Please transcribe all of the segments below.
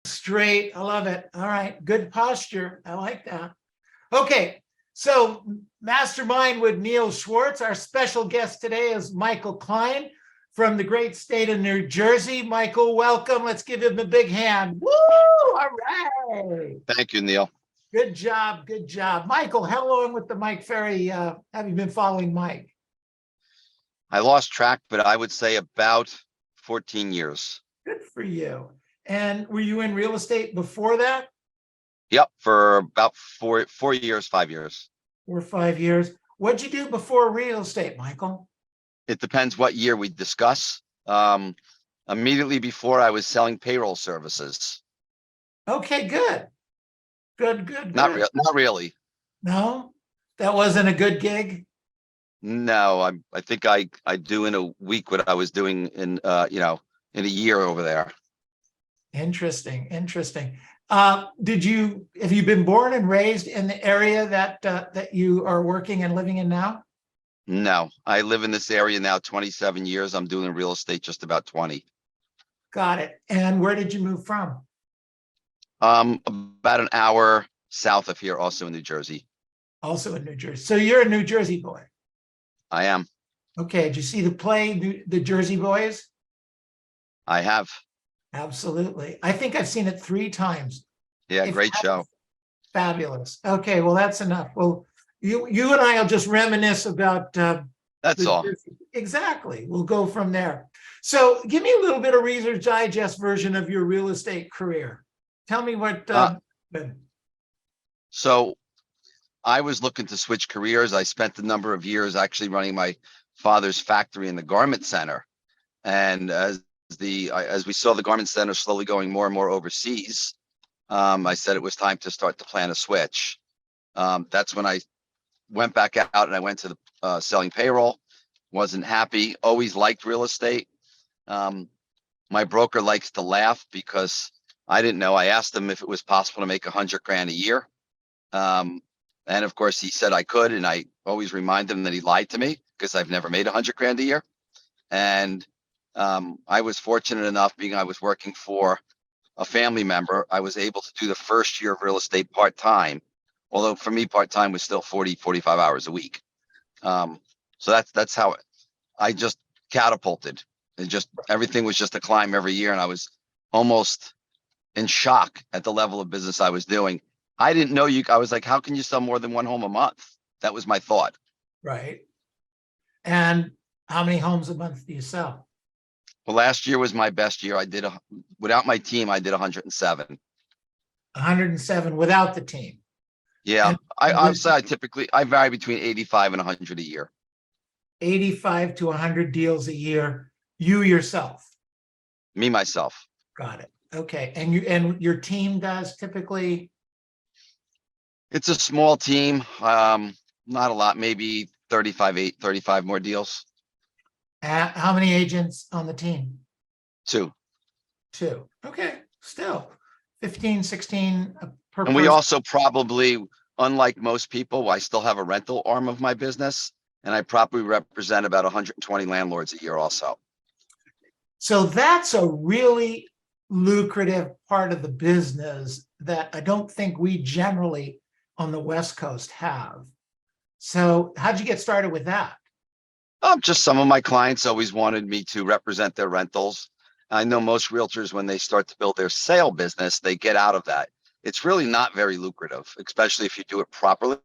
Straight. I love it. All right. Good posture. I like that. Okay. So Mastermind with Neil Schwartz. Our special guest today is Michael Klein from the great state of New Jersey. Michael, welcome. Let's give him a big hand. Woo! All right. Thank you, Neil. Good job. Good job. Michael, how long with the Mike Ferry have you been following Mike? I lost track, but I would say about 14 years. Good for you. And were you in real estate before that? Yep, for about 4 years, 5 years. 4 or 5 years. What'd you do before real estate, Michael? It depends what year we discuss. Immediately before, I was selling payroll services. Okay, good. Good. Not really. No, that wasn't a good gig. No, I think I do in a week what I was doing in in a year over there. Interesting. Have you been born and raised in the area that you are working and living in now? No, I live in this area now 27 years. I'm doing real estate just about 20. Got it. And where did you move from? About an hour south of here, also in New Jersey. Also in New Jersey. So you're a New Jersey boy. I am. Okay. Did you see the play, The Jersey Boys? I have. Absolutely. I think I've seen it 3 times. Yeah, great show. Fabulous. Okay, well, that's enough. Well, you and I will just reminisce about That's all. Exactly. We'll go from there. So give me a little bit of Reader's Digest version of your real estate career. Tell me what So I was looking to switch careers. I spent a number of years actually running my father's factory in the garment center. And as we saw the garment center slowly going more and more overseas, I said it was time to start to plan a switch. That's when I went back out and I went to the selling payroll. Wasn't happy. Always liked real estate. My broker likes to laugh because I didn't know. I asked him if it was possible to make $100,000 a year. And of course he said I could, and I always remind him that he lied to me because I've never made $100,000 a year. And I was fortunate enough, being I was working for a family member, I was able to do the first year of real estate part-time. Although for me, part-time was still 45 hours a week. So that's how I just catapulted. Everything was just a climb every year. And I was almost in shock at the level of business I was doing. I didn't know I was like, how can you sell more than 1 home a month? That was my thought. Right. And how many homes a month do you sell? Well, last year was my best year. Without my team, I did 107. 107 without the team. Yeah, I would say I vary between 85 and 100 a year. 85 to 100 deals a year. You yourself. Me, myself. Got it. Okay. And your team does typically? It's a small team. Not a lot, maybe 35 more deals. How many agents on the team? 2. Okay. Still 15, 16 per And we person. also probably, unlike most people, I still have a rental arm of my business, and I probably represent about 120 landlords a year also. So that's a really lucrative part of the business that I don't think we generally on the West Coast have. So how'd you get started with that? Just some of my clients always wanted me to represent their rentals. I know most realtors, when they start to build their sale business, they get out of that. It's really not very lucrative, especially if you do it properly.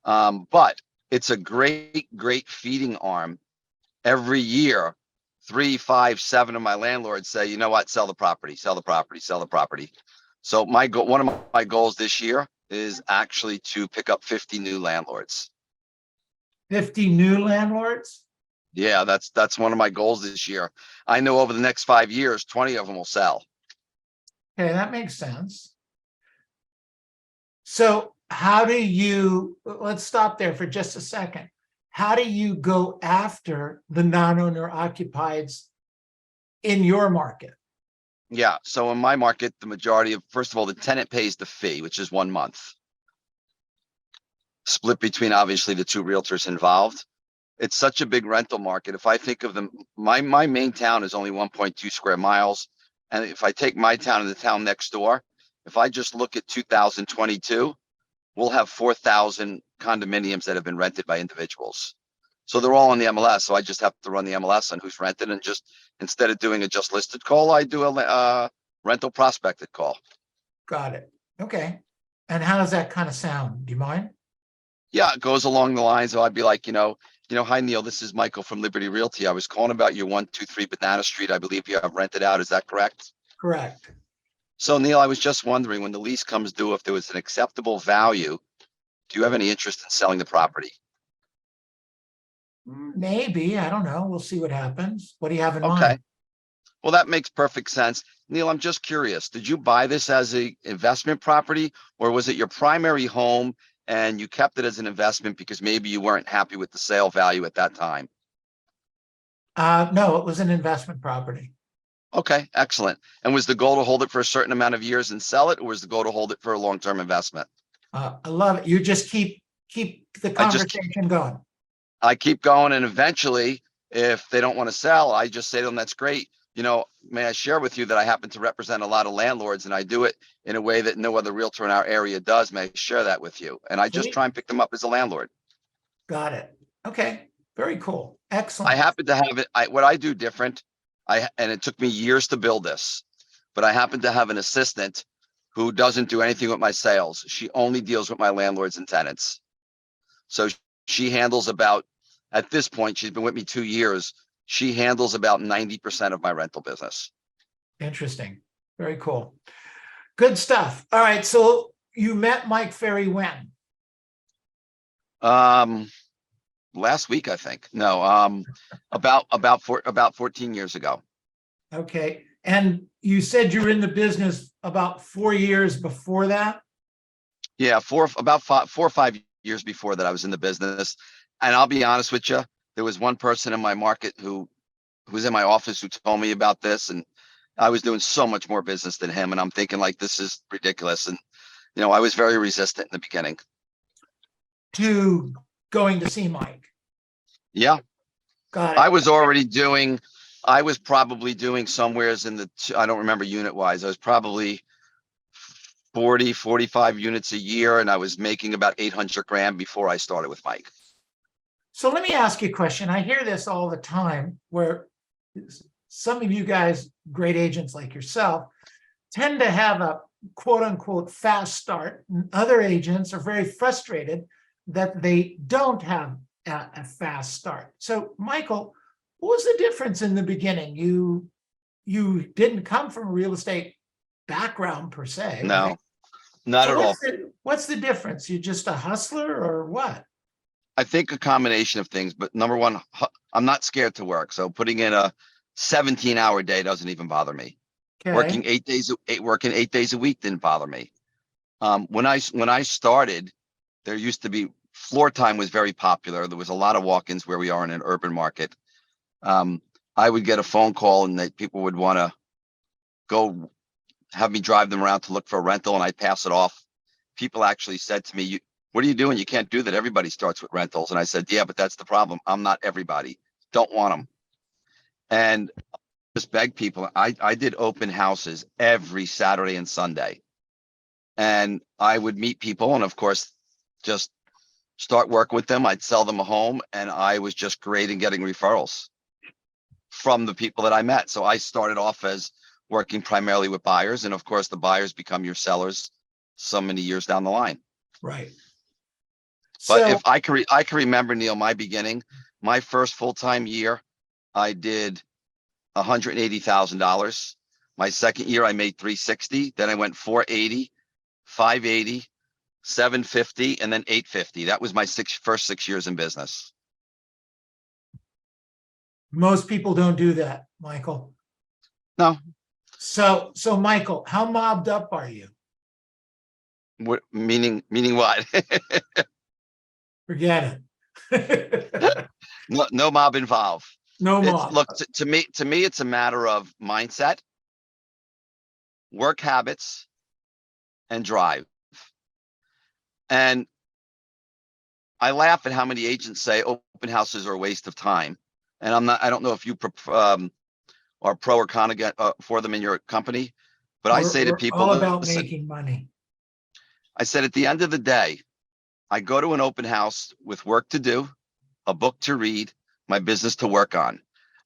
But it's a great feeding arm. Every year, 3, 5, 7 of my landlords say, you know what, sell the property. So one of my goals this year is actually to pick up 50 new landlords. 50 new landlords? Yeah, that's one of my goals this year. I know over the next 5 years, 20 of them will sell. Okay, that makes sense. So let's stop there for just a second. How do you go after the non-owner occupieds in your market? Yeah, so in my market, the majority of, first of all, the tenant pays the fee, which is 1 month. split between obviously the two realtors involved. It's such a big rental market. If I think of them, my main town is only 1.2 square miles. And if I take my town and the town next door, if I just look at 2022, we'll have 4,000 condominiums that have been rented by individuals. So they're all on the MLS. So I just have to run the MLS on who's rented, and just instead of doing a just listed call, I do a rental prospected call. Got it. Okay. And how does that kind of sound? Do you mind? Yeah, it goes along the lines of, I'd be like, hi Neil, this is Michael from Liberty Realty. I was calling about your 123 Banana Street. I believe you have rented out. Is that correct? Correct. So Neil, I was just wondering, when the lease comes due, if there was an acceptable value, do you have any interest in selling the property? Maybe. I don't know. We'll see what happens. What do you have in Okay. mind? Well, that makes perfect sense. Neil, I'm just curious. Did you buy this as a investment property, or was it your primary home and you kept it as an investment because maybe you weren't happy with the sale value at that time? No, it was an investment property. Okay, excellent. And was the goal to hold it for a certain amount of years and sell it, or was the goal to hold it for a long-term investment? I love it. You just keep the I just conversation going. I keep going, and eventually, if they don't want to sell, I just say to them, "That's great. May I share with you that I happen to represent a lot of landlords, and I do it in a way that no other realtor in our area does. May I share that with you?" And I just See? try and pick them up as a landlord. Got it. Okay. Very cool. I Excellent. happen to have it. What I do different. And it took me years to build this, but I happen to have an assistant who doesn't do anything with my sales. She only deals with my landlords and tenants. So she handles about, at this point, she's been with me 2 years. She handles about 90% of my rental business. Interesting. Very cool. Good stuff. All right. So you met Mike Ferry when? Last week, I think. No, about 14 years ago. Okay. And you said you were in the business about 4 years before that? Yeah, about 4 or 5 years before that, I was in the business. And I'll be honest with you, there was one person in my market who was in my office who told me about this, and I was doing so much more business than him. And I'm thinking, like, this is ridiculous. And I was very resistant in the beginning. To going to see Mike. Yeah, Got I it. was probably doing somewheres in the, I don't remember unit wise. I was probably 40, 45 units a year, and I was making about 800 grand before I started with Mike. So let me ask you a question. I hear this all the time where some of you guys, great agents like yourself, tend to have a quote unquote fast start. And other agents are very frustrated that they don't have a fast start. So Michael, what was the difference in the beginning? You didn't come from a real estate background per se, No, right? not So at all. what's the difference? You're just a hustler or what? I think a combination of things, but number one, I'm not scared to work. So putting in a 17-hour day doesn't even bother me. Okay. Working 8 days a week didn't bother me. When I started, there used to be, floor time was very popular. There was a lot of walk-ins where we are in an urban market. I would get a phone call and people would want to go have me drive them around to look for a rental, and I'd pass it off. People actually said to me, "What are you doing? You can't do that. Everybody starts with rentals." And I said, "Yeah, but that's the problem. I'm not everybody. Don't want them." And just beg people. I did open houses every Saturday and Sunday. And I would meet people and, of course, just start working with them. I'd sell them a home, and I was just great in getting referrals from the people that I met. So I started off as working primarily with buyers. And of course, the buyers become your sellers so many years down the line. Right. But So if I can remember, Neil, my beginning, my first full-time year, I did $180,000. My second year, I made 360. Then I went 480, 580, 750, and then 850. That was my first 6 years in business. most people don't do that, Michael. No. So Michael, how mobbed up are you? What meaning what? Forget it. No mob involved. No It's, mob. look, to me, it's a matter of mindset, work habits, and drive. And I laugh at how many agents say open houses are a waste of time. And I don't know if you are pro or con for them in your company, but I say to We're people, all about listen, making money. I said, at the end of the day, I go to an open house with work to do, a book to read, my business to work on.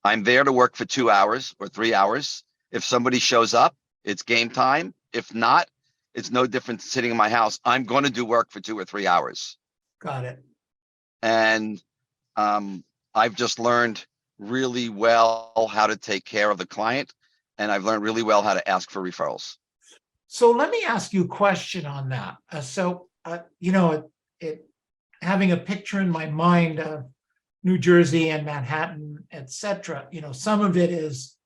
I'm there to work for 2 hours or 3 hours. If somebody shows up, it's game time. If not, it's no different than sitting in my house. I'm going to do work for 2 or 3 hours. Got it. And I've just learned really well how to take care of the client. And I've learned really well how to ask for referrals. So let me ask you a question on that. You know, having a picture in my mind of New Jersey and Manhattan, et cetera, you know, some of it is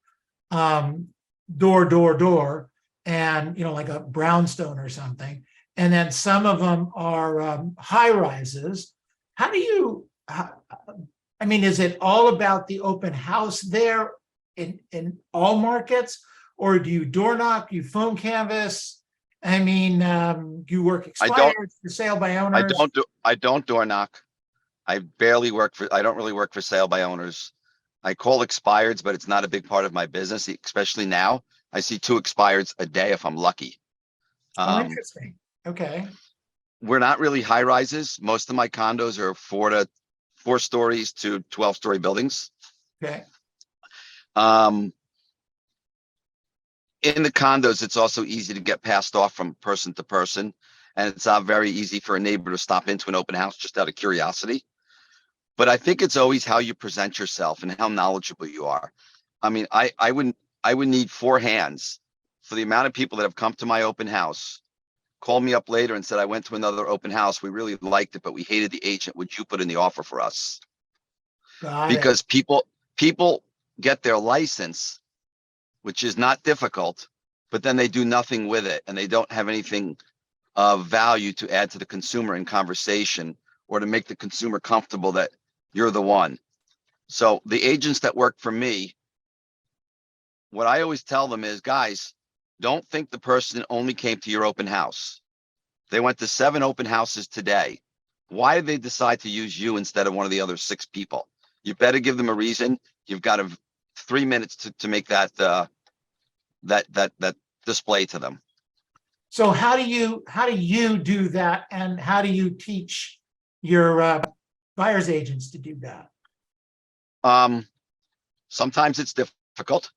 door, and, you know, like a brownstone or something. And then some of them are high rises. How do you, I mean, is it all about the open house there in all markets? Or do you door knock, you phone canvas? I mean, you work expired for sale by owners? I don't door knock. I don't really work for sale by owners. I call expireds, but it's not a big part of my business, especially now. I see 2 expireds a day if I'm lucky. Oh, interesting. Okay. We're not really high rises. Most of my condos are 4 stories to 12-story buildings. Okay. In the condos, it's also easy to get passed off from person to person. And it's not very easy for a neighbor to stop into an open house just out of curiosity. But I think it's always how you present yourself and how knowledgeable you are. I mean, I would need 4 hands for the amount of people that have come to my open house, called me up later and said, I went to another open house. We really liked it, but we hated the agent. Would you put in the offer for us? Got it. Because people get their license, which is not difficult, but then they do nothing with it and they don't have anything of value to add to the consumer in conversation or to make the consumer comfortable that you're the one. So the agents that work for me, what I always tell them is, guys, don't think the person only came to your open house. They went to 7 open houses today. Why did they decide to use you instead of one of the other 6 people? You better give them a reason. You've got 3 minutes to make that display to them. So how do you do that, and how do you teach your buyer's agents to do that? Sometimes it's difficult.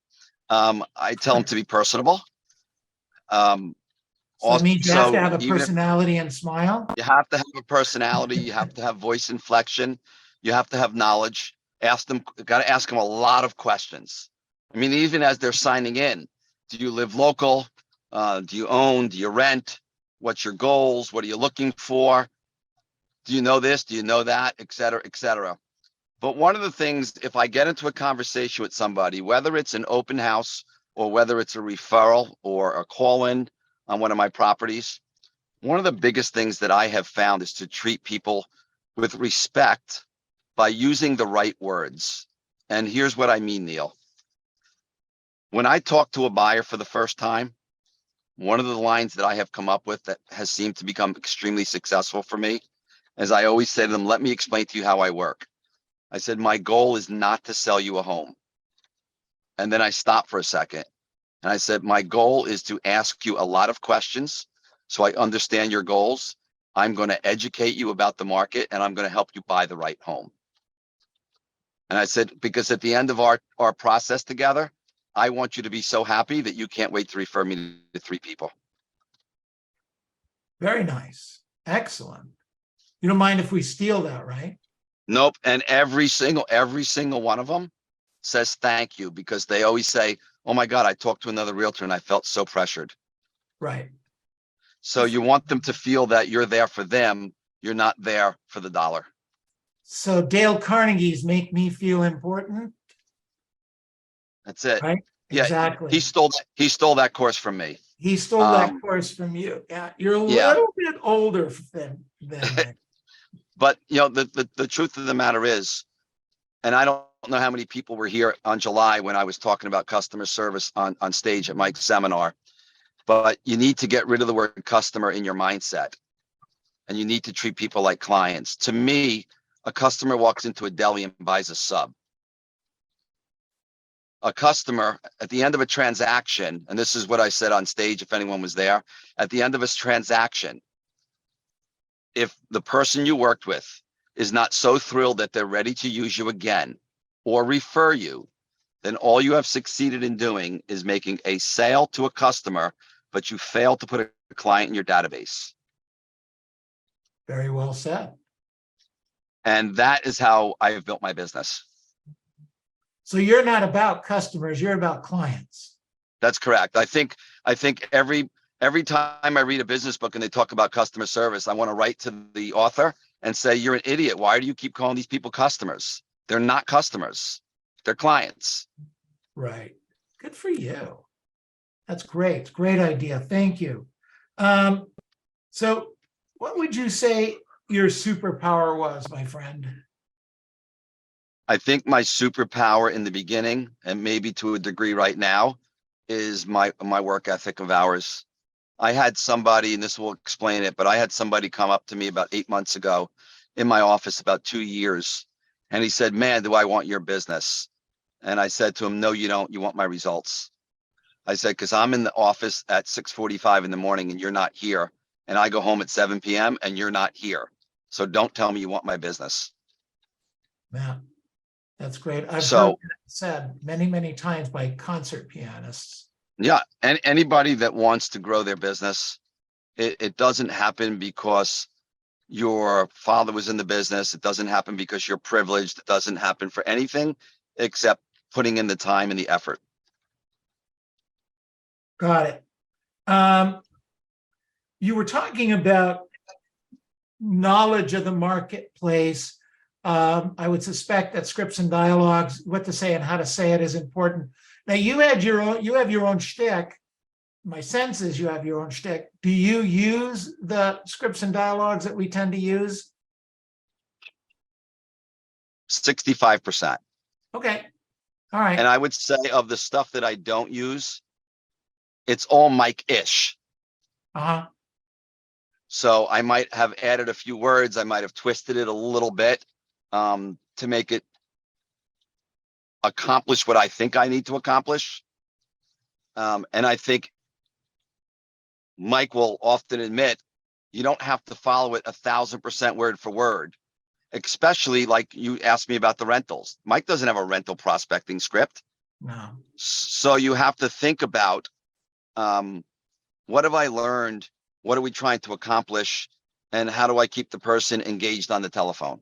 I tell them to be personable. So that means you have to have a even if personality and smile. you have to have a personality, you have to have voice inflection, you have to have knowledge. Got to ask them a lot of questions. I mean, even as they're signing in, do you live local? Do you own? Do you rent? What's your goals? What are you looking for? Do you know this? Do you know that? Et cetera, et cetera. But one of the things, if I get into a conversation with somebody, whether it's an open house or whether it's a referral or a call-in on one of my properties, one of the biggest things that I have found is to treat people with respect by using the right words. And here's what I mean, Neil. When I talk to a buyer for the first time, one of the lines that I have come up with that has seemed to become extremely successful for me, as I always say to them, let me explain to you how I work. I said, my goal is not to sell you a home. And then I stopped for a second. And I said, my goal is to ask you a lot of questions so I understand your goals. I'm going to educate you about the market and I'm going to help you buy the right home. And I said, because at the end of our process together, I want you to be so happy that you can't wait to refer me to 3 people. Very nice. Excellent. You don't mind if we steal that, right? Nope. And every single one of them says thank you, because they always say, oh my God, I talked to another realtor and I felt so pressured. Right. So you want them to feel that you're there for them. You're not there for the dollar. So Dale Carnegie's make me feel important. That's it. Right. Yeah, exactly. He stole that course from me. He stole that course from you. Yeah, you're a little bit older than me. But you know, the truth of the matter is, and I don't know how many people were here on July when I was talking about customer service on stage at Mike's seminar, but you need to get rid of the word customer in your mindset. and you need to treat people like clients. To me, a customer walks into a deli and buys a sub. A customer at the end of a transaction, and this is what I said on stage if anyone was there, at the end of a transaction, if the person you worked with is not so thrilled that they're ready to use you again or refer you, then all you have succeeded in doing is making a sale to a customer, but you failed to put a client in your database. Very well said. And that is how I have built my business. So you're not about customers, you're about clients. That's correct. I think every time I read a business book and they talk about customer service, I want to write to the author and say, you're an idiot. Why do you keep calling these people customers? They're not customers. They're clients. Right. Good for you. That's great. Great idea. Thank you. So what would you say your superpower was, my friend? I think my superpower in the beginning, and maybe to a degree right now, is my work ethic of hours. I had somebody, and this will explain it, but I had somebody come up to me about 8 months ago in my office, about 2 years. And he said, man, do I want your business? And I said to him, no, you don't. You want my results. I said, because I'm in the office at 6:45 in the morning and you're not here. And I go home at 7 p.m. and you're not here. So don't tell me you want my business. Yeah, that's great. I've So, heard that said many, many times by concert pianists. yeah, and anybody that wants to grow their business, it doesn't happen because your father was in the business. It doesn't happen because you're privileged. It doesn't happen for anything except putting in the time and the effort. Got it. You were talking about knowledge of the marketplace. I would suspect that scripts and dialogues, what to say and how to say it, is important. Now you have your own shtick. My sense is you have your own shtick. Do you use the scripts and dialogues that we tend to use? 65%. Okay. All right. And I would say of the stuff that I don't use, it's all Mike-ish. Uh-huh. So I might have added a few words. I might have twisted it a little bit to make it accomplish what I think I need to accomplish. And I think Mike will often admit you don't have to follow it 1,000% word for word, especially like you asked me about the rentals. Mike doesn't have a rental prospecting script. No. So you have to think about what have I learned? What are we trying to accomplish? And how do I keep the person engaged on the telephone?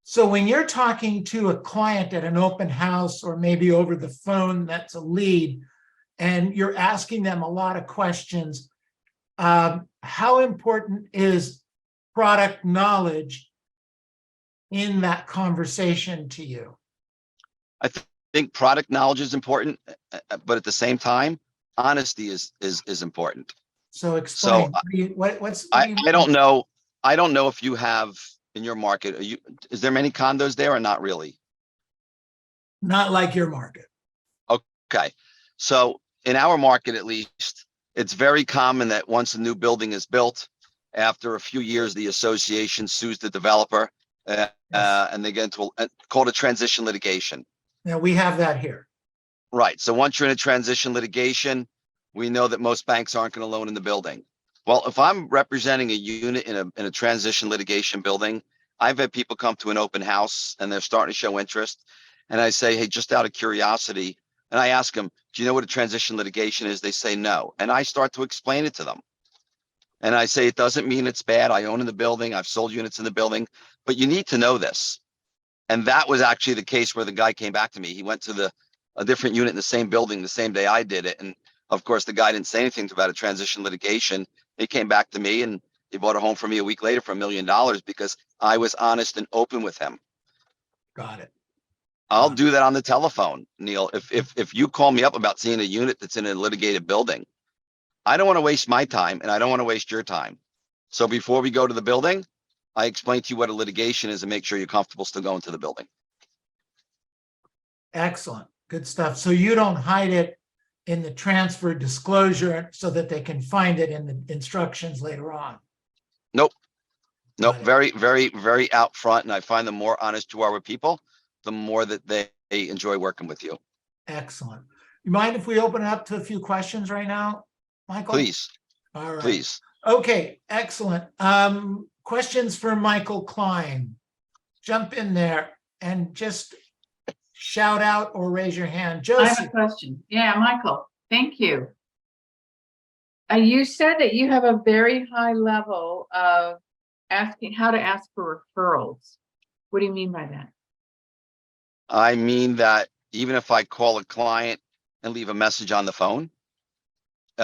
So when you're talking to a client at an open house or maybe over the phone, that's a lead, and you're asking them a lot of questions, how important is product knowledge in that conversation to you? I think product knowledge is important, but at the same time, honesty is important. So explain. I don't know. I don't know if you have in your market. Is there many condos there or not really? Not like your market. Okay, so in our market, at least, it's very common that once a new building is built, after a few years, the association sues the developer, Yes. and they get into called a transition litigation. Now we have that here. Right. So once you're in a transition litigation, we know that most banks aren't going to loan in the building. Well, if I'm representing a unit in a transition litigation building, I've had people come to an open house and they're starting to show interest. And I say, hey, just out of curiosity, and I ask them, do you know what a transition litigation is? They say no. And I start to explain it to them. And I say, it doesn't mean it's bad. I own in the building. I've sold units in the building, but you need to know this. And that was actually the case where the guy came back to me. He went to a different unit in the same building the same day I did it. And of course, the guy didn't say anything about a transition litigation. He came back to me and he bought a home for me a week later for $1 million because I was honest and open with him. Got it. I'll do that on the telephone, Neil. If you call me up about seeing a unit that's in a litigated building, I don't want to waste my time and I don't want to waste your time. So before we go to the building, I explain to you what a litigation is and make sure you're comfortable still going to the building. Excellent. Good stuff. So you don't hide it in the transfer disclosure so that they can find it in the instructions later on. Nope. Nope. Got it. Very, very, very out front. And I find the more honest you are with people, the more that they enjoy working with you. Excellent. You mind if we open it up to a few questions right now, Michael? Please, All right. please. Okay, excellent. Questions for Michael Klein. Jump in there and just shout out or raise your hand. I have Josie. a question. Yeah, Michael, thank you. You said that you have a very high level of asking how to ask for referrals. What do you mean by that? I mean that even if I call a client and leave a message on the phone,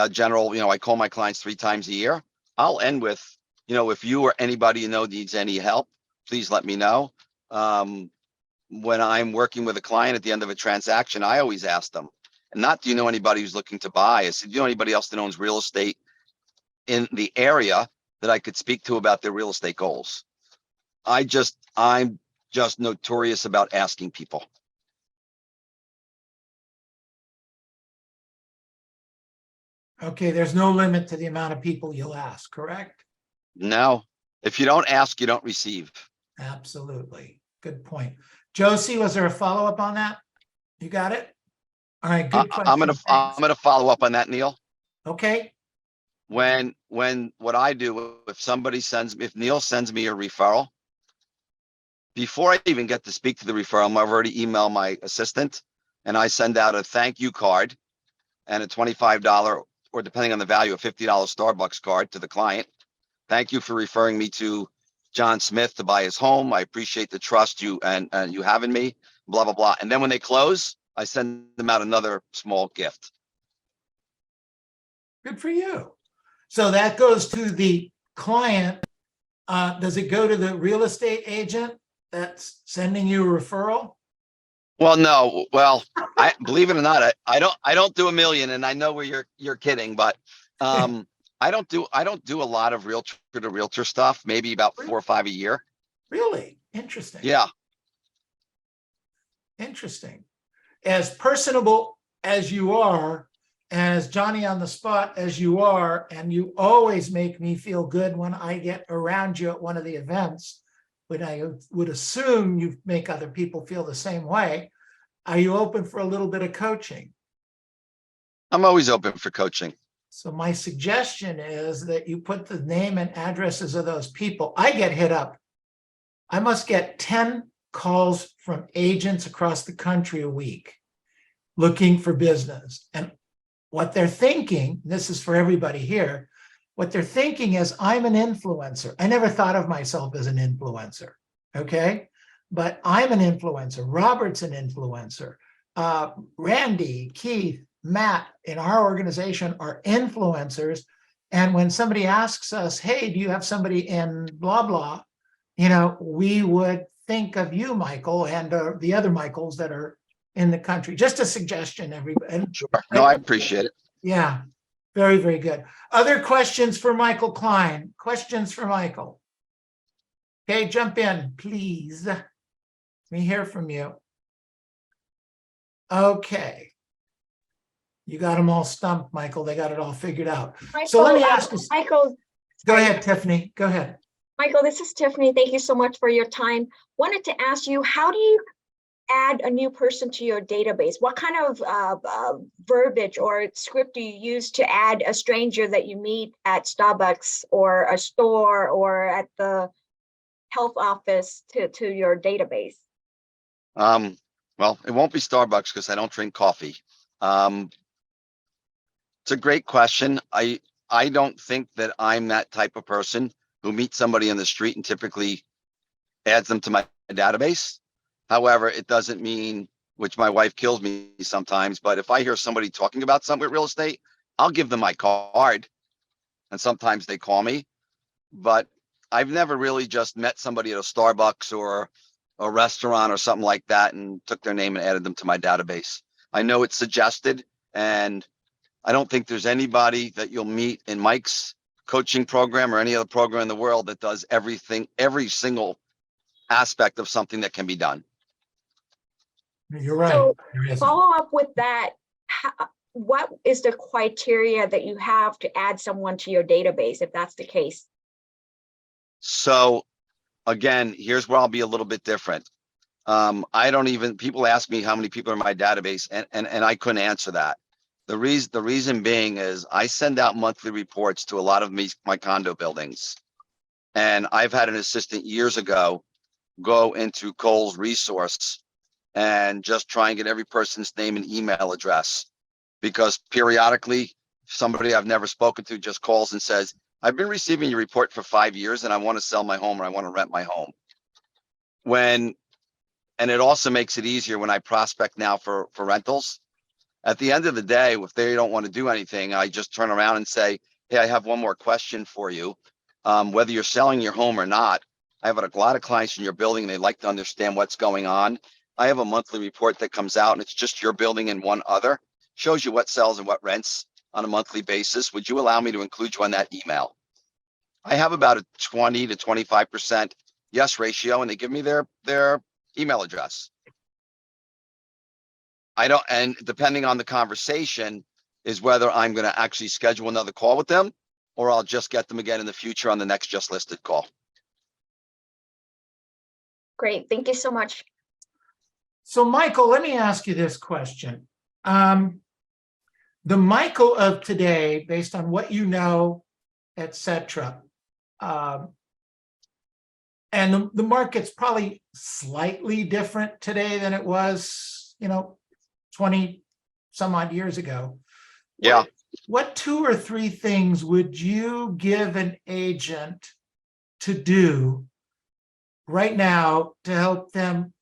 general, I call my clients 3 times a year. I'll end with, if you or anybody you know needs any help, please let me know. When I'm working with a client at the end of a transaction, I always ask them, and not, do you know anybody who's looking to buy? I said, do you know anybody else that owns real estate in the area that I could speak to about their real estate goals? I'm just notorious about asking people. Okay, there's no limit to the amount of people you'll ask, correct? No, if you don't ask, you don't receive. Absolutely. Good point. Josie, was there a follow-up on that? You got it? All right, good question. I'm Thanks. gonna follow up on that, Neil. Okay, When what I do, if Neil sends me a referral, before I even get to speak to the referral, I've already emailed my assistant and I send out a thank you card and a $25, or depending on the value, a $50 Starbucks card to the client. Thank you for referring me to John Smith to buy his home. I appreciate the trust you and you have in me, blah, blah, blah. And then when they close, I send them out another small gift. good for you. So that goes to the client. Does it go to the real estate agent that's sending you a referral? Well, no. Well, I believe it or not, I don't do a million, and I know where you're kidding, but I don't do a lot of realtor to realtor stuff. Maybe about 4 or 5 a year. Really? Interesting. Yeah. Interesting. As personable as you are, as Johnny on the spot as you are, and you always make me feel good when I get around you at one of the events, but I would assume you make other people feel the same way. Are you open for a little bit of coaching? I'm always open for coaching. So my suggestion is that you put the name and addresses of those people. I get hit up. I must get 10 calls from agents across the country a week looking for business. And what they're thinking, this is for everybody here, what they're thinking is, I'm an influencer. I never thought of myself as an influencer, okay? But I'm an influencer. Robert's an influencer. Randy, Keith, Matt in our organization are influencers. And when somebody asks us, hey, do you have somebody in blah, blah, we would think of you, Michael, and the other Michaels that are in the country. Just a suggestion, everybody. Sure. No, I appreciate it. Yeah, very, very good. Other questions for Michael Klein? Questions for Michael? Okay, jump in, please. Let me hear from you. Okay. You got them all stumped, Michael. They got it all figured out. Michael, So let me ask you. Michael. Go ahead, Tiffany. Go ahead. Michael, this is Tiffany. Thank you so much for your time. Wanted to ask you, how do you add a new person to your database? What kind of verbiage or script do you use to add a stranger that you meet at Starbucks or a store or at the health office to your database? Well, it won't be Starbucks because I don't drink coffee. It's a great question. I don't think that I'm that type of person who meets somebody in the street and typically adds them to my database. However, it doesn't mean, which my wife kills me sometimes, but if I hear somebody talking about something with real estate, I'll give them my card. And sometimes they call me, but I've never really just met somebody at a Starbucks or a restaurant or something like that and took their name and added them to my database. I know it's suggested, and I don't think there's anybody that you'll meet in Mike's coaching program or any other program in the world that does everything, every single aspect of something that can be done. You're right. So There isn't. follow up with that. What is the criteria that you have to add someone to your database, if that's the case? So again, here's where I'll be a little bit different. I don't even, people ask me how many people are in my database, and I couldn't answer that. The reason being is I send out monthly reports to a lot of my condo buildings. And I've had an assistant years ago go into Cole's resource and just try and get every person's name and email address, because periodically somebody I've never spoken to just calls and says, I've been receiving your report for 5 years and I want to sell my home or I want to rent my home. And it also makes it easier when I prospect now for rentals. At the end of the day, if they don't want to do anything, I just turn around and say, hey, I have one more question for you. Whether you're selling your home or not, I have a lot of clients in your building and they'd like to understand what's going on. I have a monthly report that comes out and it's just your building and one other. Shows you what sells and what rents on a monthly basis. Would you allow me to include you on that email? I have about a 20 to 25% yes ratio, and they give me their email address. And depending on the conversation is whether I'm going to actually schedule another call with them or I'll just get them again in the future on the next just listed call. Great, thank you so much. So Michael, let me ask you this question. The Michael of today, based on what you know, et cetera, and the market's probably slightly different today than it was, 20 some odd years ago. Yeah. What 2 or 3 things would you give an agent to do right now to help them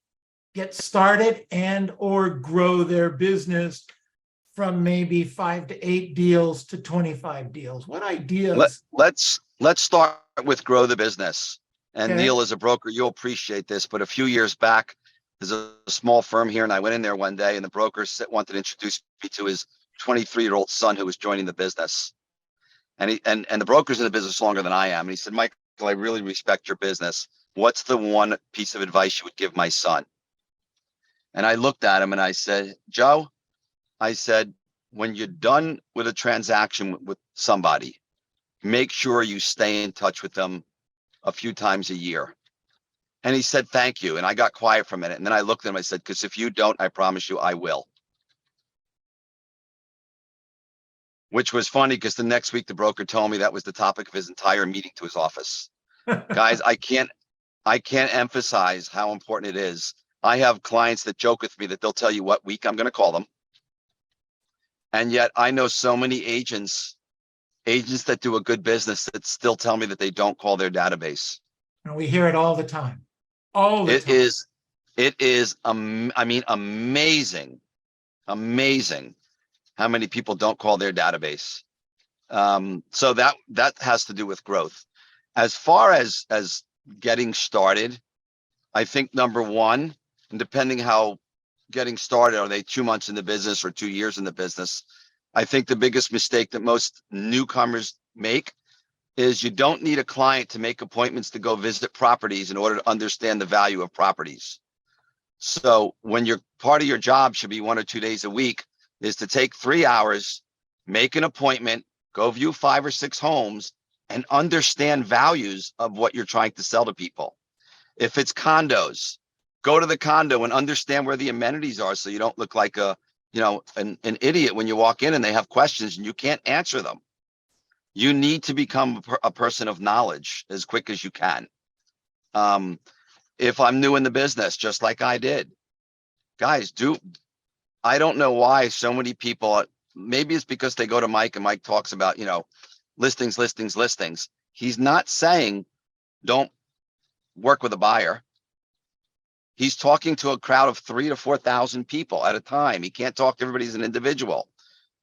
get started and or grow their business from maybe 5 to 8 deals to 25 deals? What ideas? Let's start with grow the business. And Okay. Neil, as a broker, you'll appreciate this, but a few years back, there's a small firm here, and I went in there one day, and the broker wanted to introduce me to his 23-year-old son who was joining the business. And the broker's in the business longer than I am. And he said, Michael, I really respect your business. What's the one piece of advice you would give my son? And I looked at him and I said, Joe, I said, when you're done with a transaction with somebody, make sure you stay in touch with them a few times a year. And he said, thank you. And I got quiet for a minute. And then I looked at him, I said, because if you don't, I promise you I will. Which was funny because the next week the broker told me that was the topic of his entire meeting to his office. Guys, I can't emphasize how important it is. I have clients that joke with me that they'll tell you what week I'm going to call them. And yet I know so many agents that do a good business that still tell me that they don't call their database. And we hear it all the time. All the time. It is, I mean, amazing how many people don't call their database. So that has to do with growth. As far as getting started, I think number one, and depending how getting started, are they 2 months in the business or 2 years in the business? I think the biggest mistake that most newcomers make is you don't need a client to make appointments to go visit properties in order to understand the value of properties. So when your part of your job should be 1 or 2 days a week is to take 3 hours, make an appointment, go view 5 or 6 homes and understand values of what you're trying to sell to people. If it's condos, go to the condo and understand where the amenities are so you don't look like an idiot when you walk in and they have questions and you can't answer them. You need to become a person of knowledge as quick as you can. If I'm new in the business, just like I did, guys, I don't know why so many people, maybe it's because they go to Mike and Mike talks about, listings. He's not saying don't work with a buyer. He's talking to a crowd of 3,000 to 4,000 people at a time. He can't talk to everybody as an individual.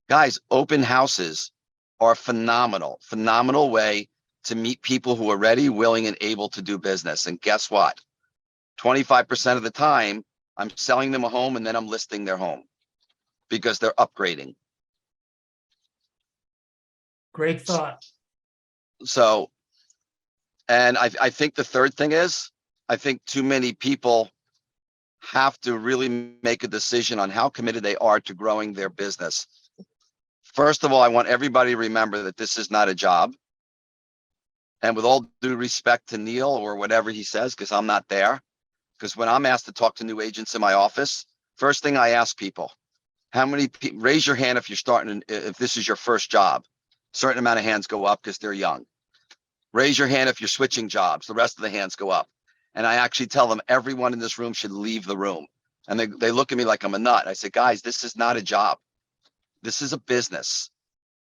Guys, open houses are phenomenal way to meet people who are ready, willing, and able to do business. And guess what? 25% of the time, I'm selling them a home and then I'm listing their home because they're upgrading. Great thought. So, and I think the third thing is, I think too many people have to really make a decision on how committed they are to growing their business. First of all, I want everybody to remember that this is not a job. And with all due respect to Neil or whatever he says, because I'm not there, because when I'm asked to talk to new agents in my office, first thing I ask people, how many people, raise your hand if you're starting, if this is your first job. Certain amount of hands go up because they're young. Raise your hand if you're switching jobs. The rest of the hands go up. And I actually tell them everyone in this room should leave the room. And they look at me like I'm a nut. I say, guys, this is not a job. This is a business.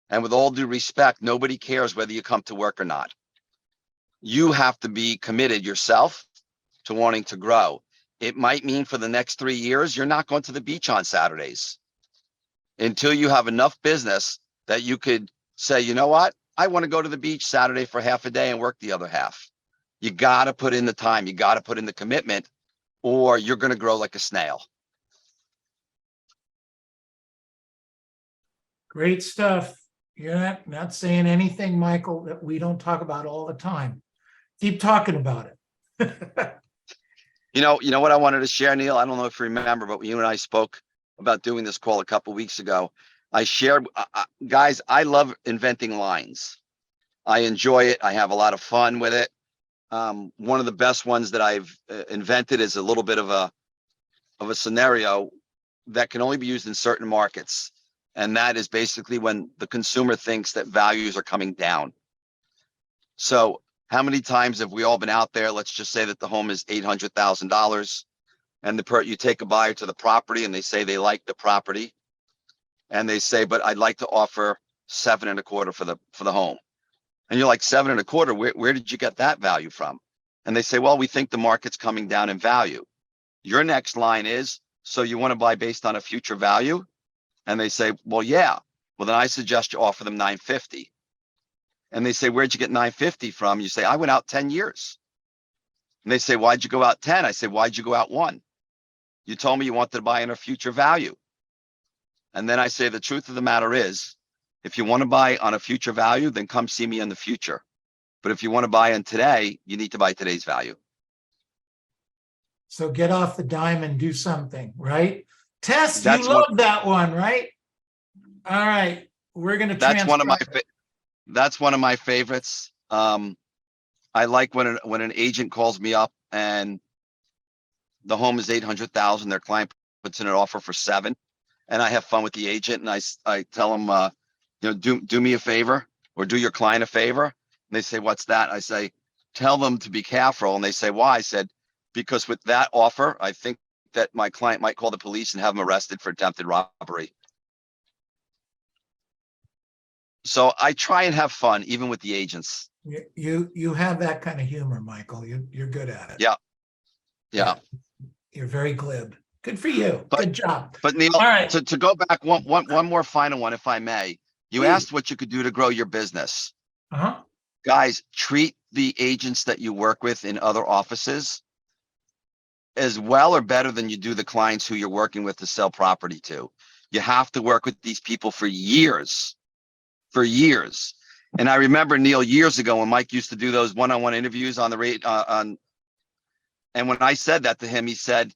And with all due respect, nobody cares whether you come to work or not. You have to be committed yourself to wanting to grow. It might mean for the next 3 years, you're not going to the beach on Saturdays until you have enough business that you could say, you know what? I want to go to the beach Saturday for half a day and work the other half. You got to put in the time. You got to put in the commitment, or you're going to grow like a snail. Great stuff. You're not saying anything, Michael, that we don't talk about all the time. Keep talking about it. You know what I wanted to share, Neil? I don't know if you remember, but when you and I spoke about doing this call a couple of weeks ago, I shared, guys, I love inventing lines. I enjoy it. I have a lot of fun with it. One of the best ones that I've invented is a little bit of a scenario that can only be used in certain markets. And that is basically when the consumer thinks that values are coming down. So how many times have we all been out there? Let's just say that the home is $800,000 and you take a buyer to the property and they say they like the property and they say, but I'd like to offer 7.25 for the home. And you're like, 7.25, where did you get that value from? And they say, well, we think the market's coming down in value. Your next line is, so you want to buy based on a future value? And they say, well, yeah. Well, then I suggest you offer them 950. And they say, where'd you get 950 from? You say, I went out 10 years. And they say, why'd you go out 10? I say, why'd you go out 1? You told me you wanted to buy in a future value. And then I say, the truth of the matter is, if you want to buy on a future value, then come see me in the future. But if you want to buy in today, you need to buy today's value. So get off the dime and do something, right? Tess, That's you love that one, right? All right. We're going to That's one of my transcribe it. that's one of my favorites. I like when an agent calls me up and the home is 800,000, their client puts in an offer for 7, and I have fun with the agent and I tell them, do me a favor or do your client a favor. And they say, what's that? I say, tell them to be careful. And they say, why? I said, because with that offer, I think that my client might call the police and have them arrested for attempted robbery. So I try and have fun, even with the agents. You have that kind of humor, Michael. You're good at it. Yeah. You're very glib. Good for you. Good job. But Neil, All right. to go back one more final one, if I may. You Please. asked what you could do to grow your business. Uh-huh. Guys, treat the agents that you work with in other offices as well or better than you do the clients who you're working with to sell property to. You have to work with these people for years. And I remember, Neil, years ago when Mike used to do those one-on-one interviews on the rate and when I said that to him, he said,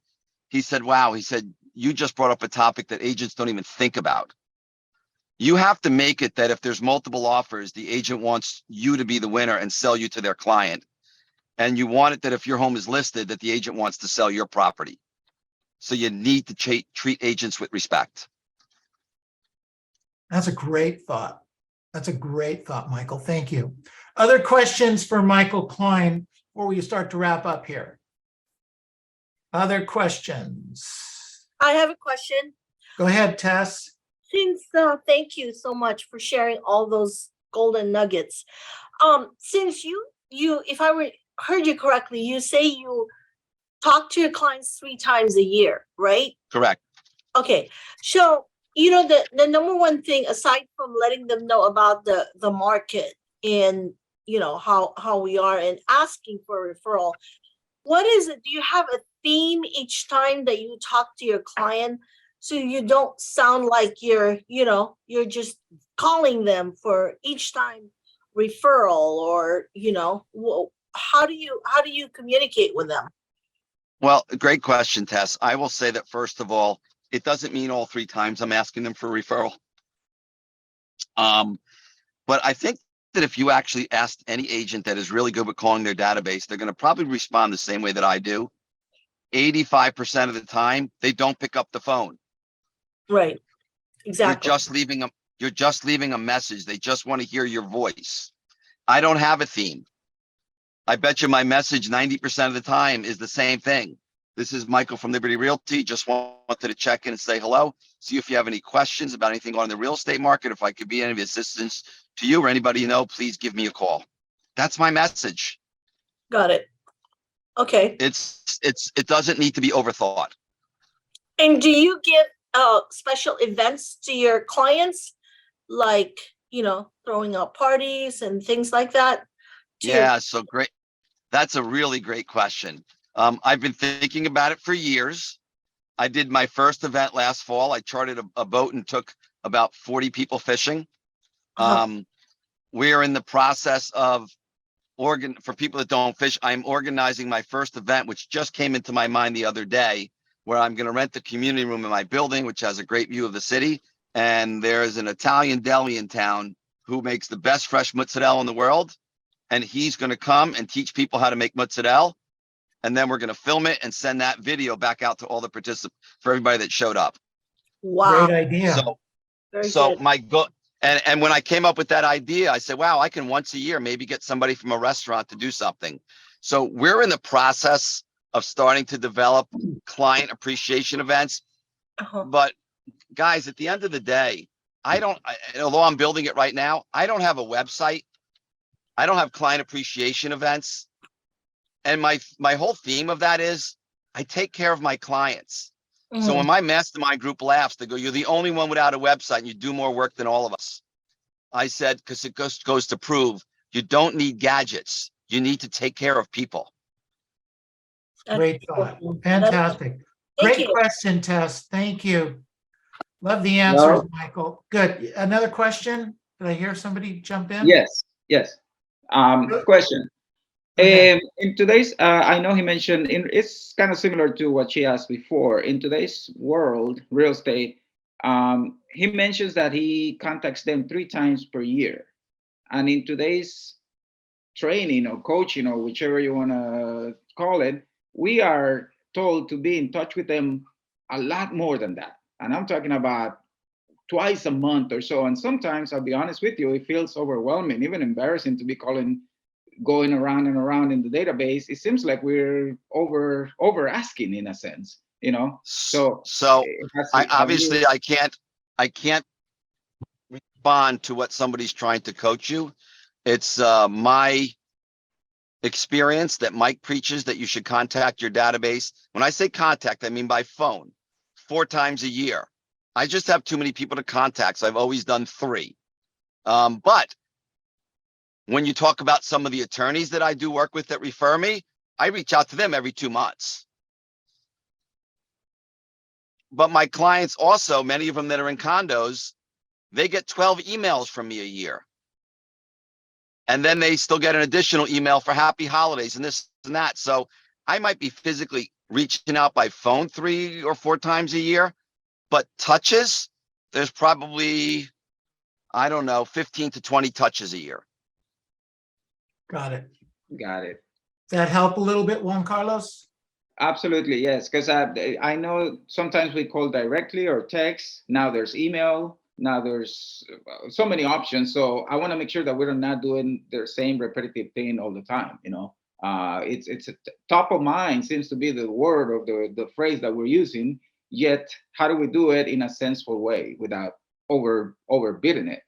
wow, he said, you just brought up a topic that agents don't even think about. You have to make it that if there's multiple offers, the agent wants you to be the winner and sell you to their client. And you want it that if your home is listed, that the agent wants to sell your property. So you need to treat agents with respect. That's a great thought. Michael. Thank you. Other questions for Michael Klein before we start to wrap up here? Other questions? I have a question. Go ahead, Tess. Thank you so much for sharing all those golden nuggets. Since you, if I heard you correctly, you say you talk to your clients 3 times a year, right? Correct. Okay. So, the number one thing, aside from letting them know about the market and, how we are and asking for a referral, what is it? Do you have a theme each time that you talk to your client so you don't sound like you're just calling them for each time referral or, how do you communicate with them? Well, great question, Tess. I will say that first of all, it doesn't mean all 3 times I'm asking them for a referral. But I think that if you actually asked any agent that is really good with calling their database, they're going to probably respond the same way that I do. 85% of the time, they don't pick up the phone. Right. You're Exactly. just leaving a message. They just want to hear your voice. I don't have a theme. I bet you my message 90% of the time is the same thing. This is Michael from Liberty Realty. Just wanted to check in and say hello. See if you have any questions about anything on the real estate market. If I could be any assistance to you or anybody you know, please give me a call. That's my message. Got it. Okay. It doesn't need to be overthought. And do you give special events to your clients, like, throwing out parties and things like that? Yeah, so great. That's a really great question. I've been thinking about it for years. I did my first event last fall. I chartered a boat and took about 40 people fishing. We're in the process of for people that don't fish, I'm organizing my first event, which just came into my mind the other day, where I'm going to rent the community room in my building, which has a great view of the city. And there's an Italian deli in town who makes the best fresh mozzarella in the world. And he's going to come and teach people how to make mozzarella. And then we're going to film it and send that video back out to all the participants, for everybody that showed up. Wow. Great idea. So my goal, and when I came up with that idea, I said, wow, I can once a year maybe get somebody from a restaurant to do something. So we're in the process of starting to develop client appreciation events. But guys, at the end of the day, although I'm building it right now, I don't have a website. I don't have client appreciation events. And my whole theme of that is I take care of my clients. So when my mastermind group laughs, they go, you're the only one without a website and you do more work than all of us. I said, because it goes to prove you don't need gadgets. You need to take care of people. Great thought. Fantastic. Great question, Tess. Thank you. Love the answers, Michael. Good. Another question? Did I hear somebody jump in? Yes. Question. Okay. In today's, I know he mentioned, it's kind of similar to what she asked before. In today's world, real estate, he mentions that he contacts them 3 times per year. And in today's training or coaching or whichever you want to call it, we are told to be in touch with them a lot more than that. And I'm talking about twice a month or so. And sometimes, I'll be honest with you, it feels overwhelming, even embarrassing to be going around and around in the database. It seems like we're over asking in a sense, So I can't respond to what somebody's trying to coach you. It's my experience that Mike preaches that you should contact your database. When I say contact, I mean by phone 4 times a year. I just have too many people to contact, so I've always done 3. But when you talk about some of the attorneys that I do work with that refer me, I reach out to them every 2 months. But my clients also, many of them that are in condos, they get 12 emails from me a year. And then they still get an additional email for happy holidays and this and that. So I might be physically reaching out by phone 3 or 4 times a year, but touches, there's probably, 15 to 20 touches a year. Got it. Got it. Does that help a little bit, Juan Carlos? Absolutely, yes. Because I know sometimes we call directly or text. Now there's email. Now there's so many options. So I want to make sure that we're not doing the same repetitive thing all the time. It's top of mind seems to be the word or the phrase that we're using. Yet, how do we do it in a sensible way without overbidding it?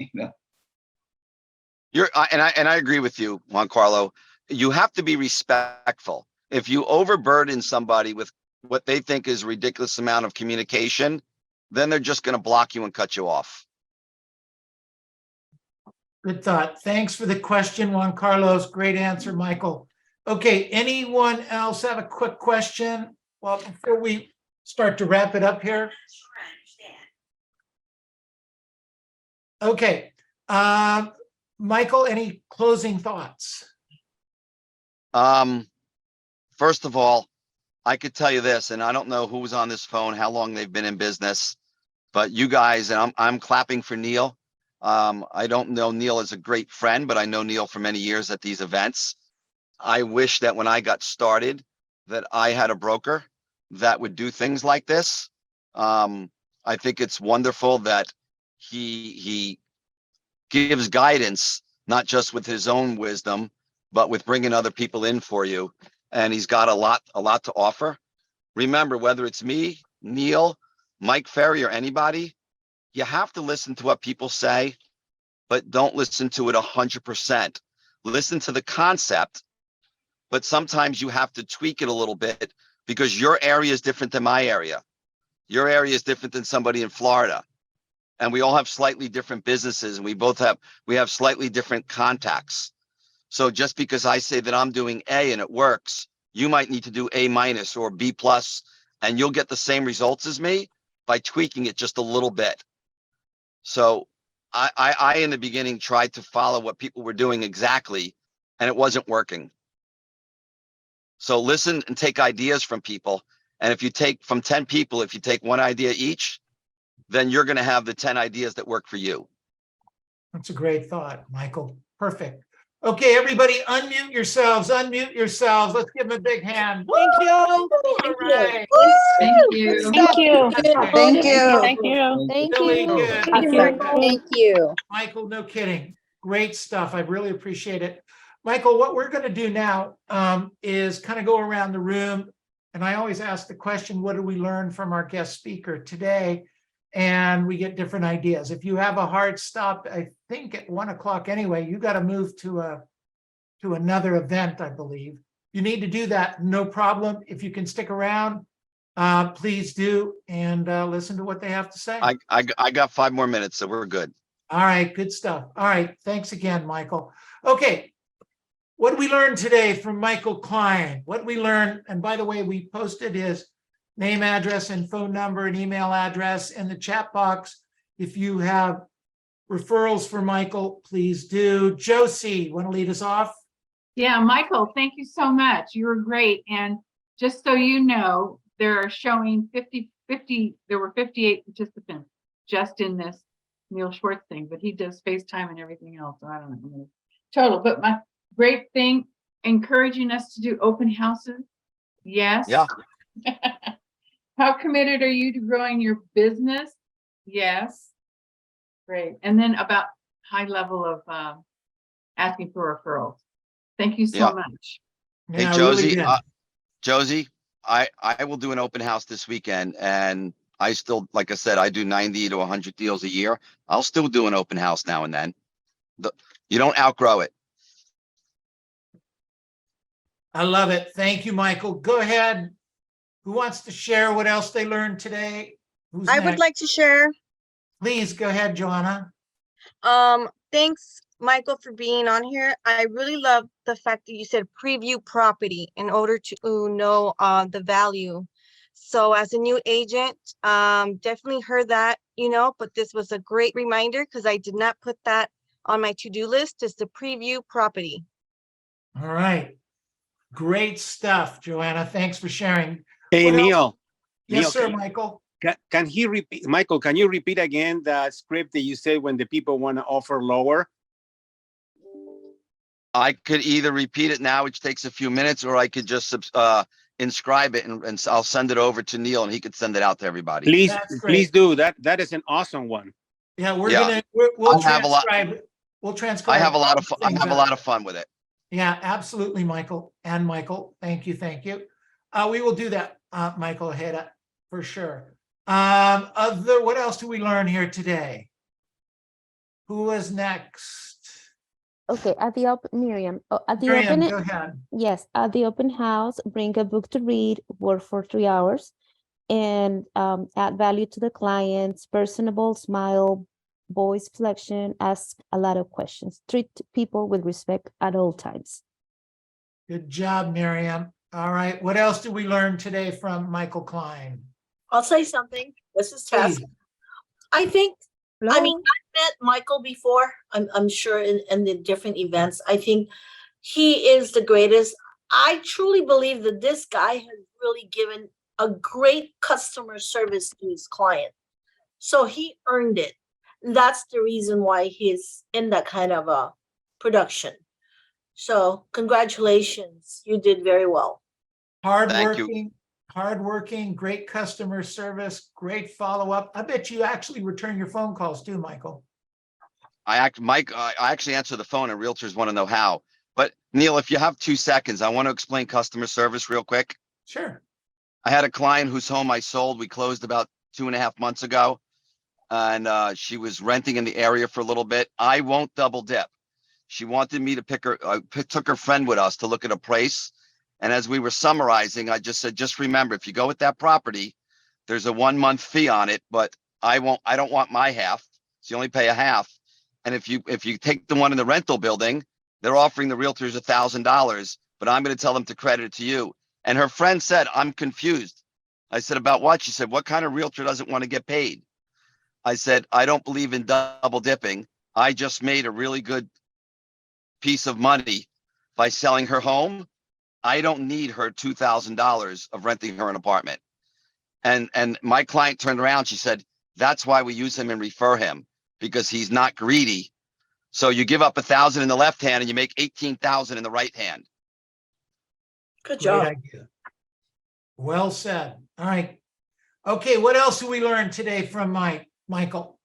I agree with you, Juan Carlo. You have to be respectful. If you overburden somebody with what they think is a ridiculous amount of communication, then they're just going to block you and cut you off. Good thought. Thanks for the question, Juan Carlos. Great answer, Michael. Okay, anyone else have a quick question? Well, before we start to wrap it up here. Okay. Michael, any closing thoughts? First of all, I could tell you this, and I don't know who's on this phone, how long they've been in business, but you guys, and I'm clapping for Neil. I don't know Neil as a great friend, but I know Neil for many years at these events. I wish that when I got started, that I had a broker that would do things like this. I think it's wonderful that he gives guidance, not just with his own wisdom, but with bringing other people in for you. And he's got a lot to offer. Remember, whether it's me, Neil, Mike Ferry, or anybody, you have to listen to what people say, but don't listen to it 100%. Listen to the concept, but sometimes you have to tweak it a little bit because your area is different than my area. Your area is different than somebody in Florida. And we all have slightly different businesses, and we have slightly different contacts. So just because I say that I'm doing A and it works, you might need to do A- or B+, and you'll get the same results as me by tweaking it just a little bit. So I in the beginning tried to follow what people were doing exactly, and it wasn't working. So listen and take ideas from people. And if you take from 10 people, if you take one idea each, then you're going to have the 10 ideas that work for you. That's a great thought, Michael. Perfect. Okay, everybody unmute yourselves, unmute yourselves. Let's give them a big hand. Thank you. All Thank right. Thank Good you. stuff. Thank you. Thank you. Thank you. Thank Really you. good. Thank you. Very good. Thank you. Michael, no kidding. Great stuff. I really appreciate it. Michael, what we're going to do now is kind of go around the room. And I always ask the question, what did we learn from our guest speaker today? And we get different ideas. If you have a hard stop, I think at 1 o'clock anyway, you got to move to another event, I believe. You need to do that, no problem. If you can stick around, please do, and listen to what they have to say. I got 5 more minutes, so we're good. All right, good stuff. All right, thanks again, Michael. Okay, what did we learn today from Michael Klein? What did we learn? And by the way, we posted his name, address, and phone number and email address in the chat box. If you have referrals for Michael, please do. Josie, want to lead us off? Yeah, Michael, thank you so much. You were great. And just so you know, they're showing 50, there were 58 participants just in this Neil Schwartz thing, but he does FaceTime and everything else. So I don't know total, but my great thing, encouraging us to do open houses. Yes. Yeah. How committed are you to growing your business? Yes. Great. And then about high level of asking for referrals. Thank you so Yeah. much. Hey, Yeah, Josie, really good. Josie, I will do an open house this weekend, and I still, like I said, I do 90 to 100 deals a year. I'll still do an open house now and then. You don't outgrow it. I love it. Thank you, Michael. Go ahead. Who wants to share what else they learned today? Who's I would next? like to share. Please go ahead, Joanna. Thanks, Michael, for being on here. I really love the fact that you said preview property in order to know the value. So as a new agent, definitely heard that, but this was a great reminder because I did not put that on my to-do list, is the preview property. All right. Great stuff, Joanna. Thanks for sharing. Hey, What else? Neil. Yes, Neil, sir, Michael. Can he repeat, Michael, can you repeat again the script that you said when the people want to offer lower? I could either repeat it now, which takes a few minutes, or I could just inscribe it and I'll send it over to Neil and he could send it out to everybody. Please, That's great. please do that. That is an awesome one. Yeah, Yeah. we'll I have a lot- transcribe. We'll transcribe. I have a lot of fun. I things have a out. lot of fun with it. Yeah, absolutely, Michael and Michael. Thank you. Thank you. We will do that, Michael Heda, for sure. What else do we learn here today? Who is next? Okay, at the Miriam. At the Miriam, open, go ahead. yes, at the open house, bring a book to read, work for 3 hours, and add value to the clients. Personable, smile, voice flexion, ask a lot of questions. Treat people with respect at all times. Good job, Miriam. All right. What else did we learn today from Michael Klein? I'll say something. This is Tess. Please. I think, I mean, Hello? I met Michael before, I'm sure in the different events. I think he is the greatest. I truly believe that this guy has really given a great customer service to his client. So he earned it. that's the reason why he's in that kind of a production. So congratulations, you did very well. Thank you. Hardworking, great customer service, great follow-up. I bet you actually return your phone calls too, Michael. I actually answer the phone and realtors want to know how. But Neil, if you have 2 seconds, I want to explain customer service real quick. Sure. I had a client whose home I sold. We closed about 2.5 months ago. And she was renting in the area for a little bit. I won't double dip. She wanted me to pick her, took her friend with us to look at a price. And as we were summarizing, I just said, just remember, if you go with that property, there's a 1 month fee on it, but I don't want my half. So you only pay a half. And if you take the one in the rental building, they're offering the realtors $1,000, but I'm going to tell them to credit it to you. And her friend said, I'm confused. I said, about what? She said, what kind of realtor doesn't want to get paid? I said, I don't believe in double dipping. I just made a really good piece of money by selling her home. I don't need her $2,000 of renting her an apartment. And my client turned around. She said, that's why we use him and refer him, because he's not greedy. So you give up 1,000 in the left hand and you make 18,000 in the right hand. Good Great job. idea. Well said. All right. Okay, what else did we learn today from Michael?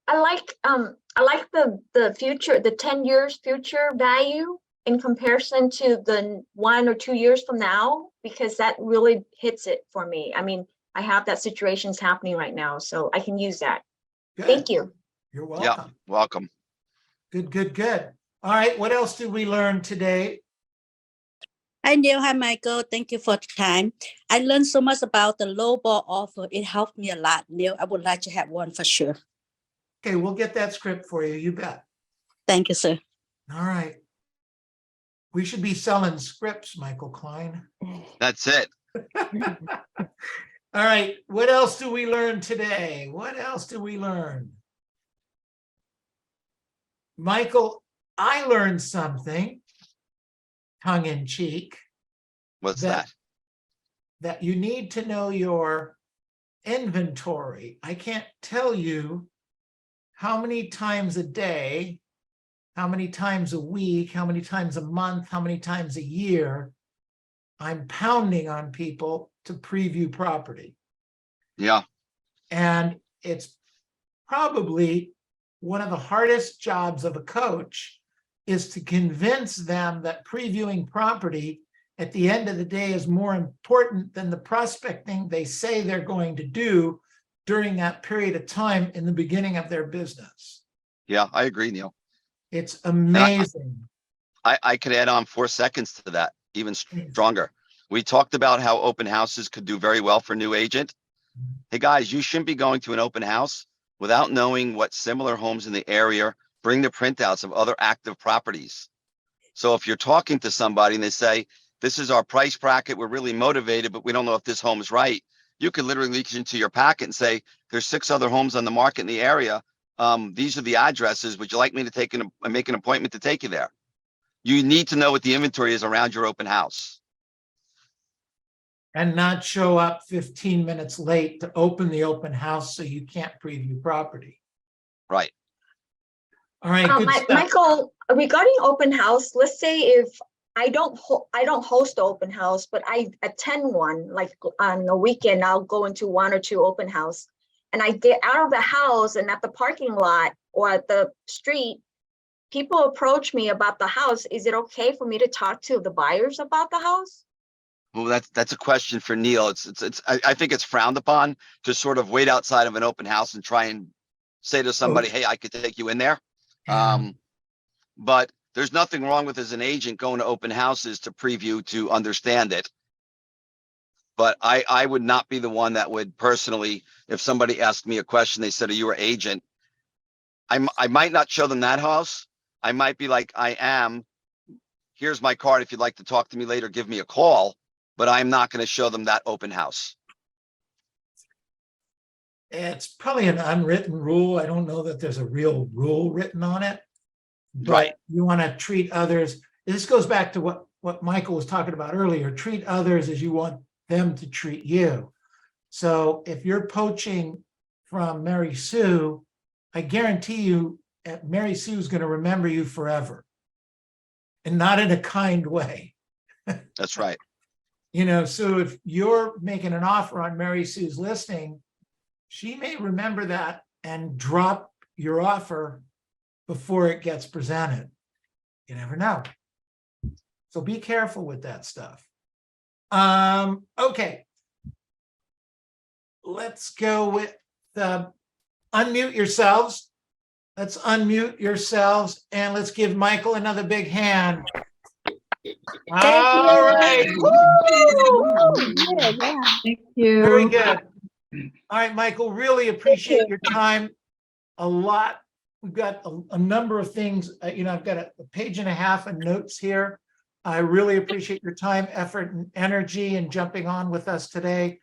I like the future, the 10 years future value in comparison to the 1 or 2 years from now, because that really hits it for me. I mean, I have that situations happening right now, so I can use that. Good. Thank you. You're Yeah, welcome. welcome. Good. All right, what else did we learn today? Hi, Neil. Hi, Michael. Thank you for the time. I learned so much about the lowball offer. It helped me a lot, Neil. I would like to have one for sure. Okay, we'll get that script for you. You bet. Thank you, sir. All right. We should be selling scripts, Michael Klein. That's it. All right, what else do we learn today? What else do we learn? Michael, I learned something, tongue in cheek, What's that? that you need to know your inventory. I can't tell you how many times a day, how many times a week, how many times a month, how many times a year I'm pounding on people to preview property. Yeah. And it's probably one of the hardest jobs of a coach is to convince them that previewing property at the end of the day is more important than the prospecting they say they're going to do during that period of time in the beginning of their business. Yeah, I agree, Neil. It's amazing. I could add on 4 seconds to that, even stronger. We talked about how open houses could do very well for a new agent. Hey guys, you shouldn't be going to an open house without knowing what similar homes in the area bring the printouts of other active properties. So if you're talking to somebody and they say, this is our price bracket, we're really motivated, but we don't know if this home is right, you could literally reach into your packet and say, there's 6 other homes on the market in the area. These are the addresses. Would you like me to make an appointment to take you there? You need to know what the inventory is around your open house. And not show up 15 minutes late to open the open house so you can't preview property. Right. All right, good stuff. Michael, regarding open house, let's say if I don't host the open house, but I attend one, like on a weekend, I'll go into 1 or 2 open house, and I get out of the house and at the parking lot or at the street, people approach me about the house. Is it okay for me to talk to the buyers about the house? Well, that's a question for Neil. I think it's frowned upon to sort of wait outside of an open house and try and say to somebody, hey, I could take you in there. But there's nothing wrong with, as an agent, going to open houses to preview, to understand it. But I would not be the one that would personally, if somebody asked me a question, they said, are you an agent? I might not show them that house. I might be like, I am. Here's my card. If you'd like to talk to me later, give me a call. But I'm not going to show them that open house. It's probably an unwritten rule. I don't know that there's a real rule written on it. But Right. You want to treat others. This goes back to what Michael was talking about earlier. Treat others as you want them to treat you. So if you're poaching from Mary Sue, I guarantee you, Mary Sue is going to remember you forever. And not in a kind way. That's right. You know, so if you're making an offer on Mary Sue's listing, she may remember that and drop your offer before it gets presented. You never know. So be careful with that stuff. Okay. Let's go with unmute yourselves. Let's unmute yourselves and let's give Michael another big hand. All right. Thank you. Very good. All right, Michael, really appreciate your time a lot. We've got a number of things, you know, I've got a page and a half of notes here. I really appreciate your time, effort, and energy in jumping on with us today.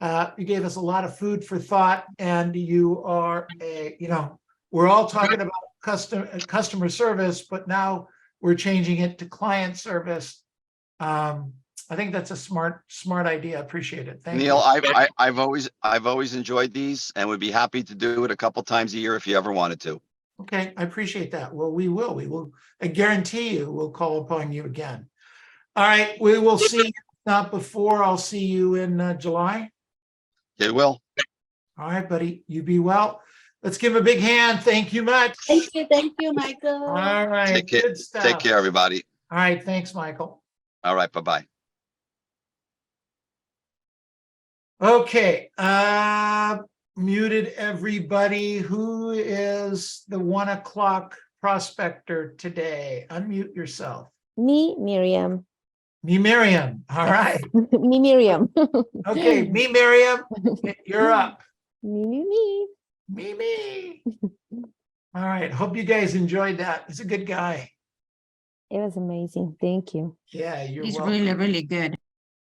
You gave us a lot of food for thought, and you are you know, we're all talking about customer service, but now we're changing it to client service. I think that's a smart idea. I appreciate it. Thank Neil, you. I've always enjoyed these and would be happy to do it a couple times a year if you ever wanted to. Okay, I appreciate that. Well, we will. I guarantee you, we'll call upon you again. All right, we will see. If not before, I'll see you in July. It will. All right, buddy. You be well. Let's give him a big hand. Thank you much. Thank you, Michael. All right, Take care. good stuff. Take care, everybody. All right, thanks, Michael. All right. Bye-bye. Okay, muted everybody. Who is the 1 o'clock prospector today? Unmute yourself. Me, Miriam. Me, Miriam. All right. Me, Miriam. Okay, me, Miriam, you're up. Me. Me. All right, hope you guys enjoyed that. He's a good guy. It was amazing. Thank you. Yeah, you're He's welcome. really, really good.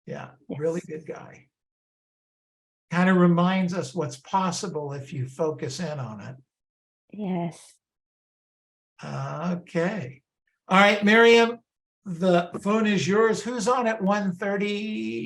Yeah, Yes. really good guy. Kind of reminds us what's possible if you focus in on it. Yes. Okay. All right, Miriam, the phone is yours. Who's on at 1:30?